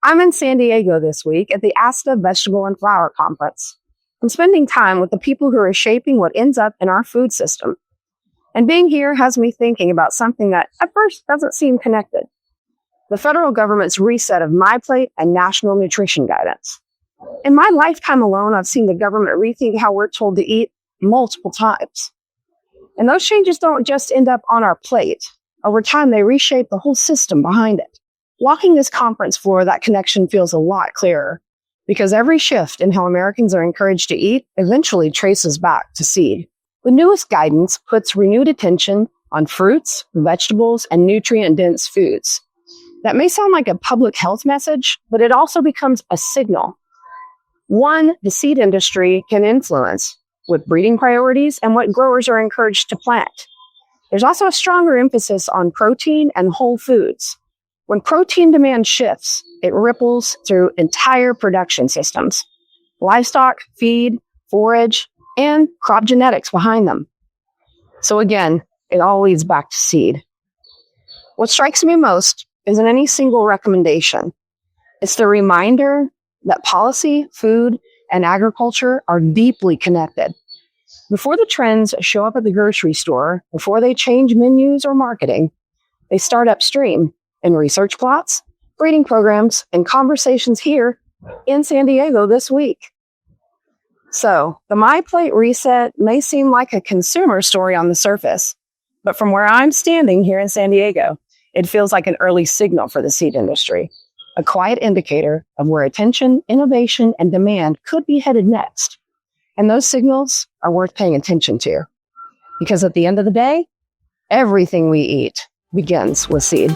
I'm in San Diego this week at the ASTA Vegetable and Flower Conference. I'm spending time with the people who are shaping what ends up in our food system. And being here has me thinking about something that at first doesn't seem connected. The federal government's reset of MyPlate and national nutrition guidance. In my lifetime alone, I've seen the government rethink how we're told to eat multiple times. And those changes don't just end up on our plate. Over time, they reshape the whole system behind it. Walking this conference floor, that connection feels a lot clearer, because every shift in how Americans are encouraged to eat eventually traces back to seed. The newest guidance puts renewed attention on fruits, vegetables, and nutrient-dense foods. That may sound like a public health message, but it also becomes a signal. One, the seed industry can influence with breeding priorities and what growers are encouraged to plant. There's also a stronger emphasis on protein and whole foods. When protein demand shifts, it ripples through entire production systems. Livestock, feed, forage, and crop genetics behind them. So again, it all leads back to seed. What strikes me most isn't any single recommendation. It's the reminder that policy, food, and agriculture are deeply connected. Before the trends show up at the grocery store, before they change menus or marketing, they start upstream in research plots, breeding programs, and conversations here in San Diego this week. So, the MyPlate reset may seem like a consumer story on the surface, but from where I'm standing here in San Diego, it feels like an early signal for the seed industry, a quiet indicator of where attention, innovation, and demand could be headed next. And those signals are worth paying attention to, because at the end of the day, everything we eat begins with seed.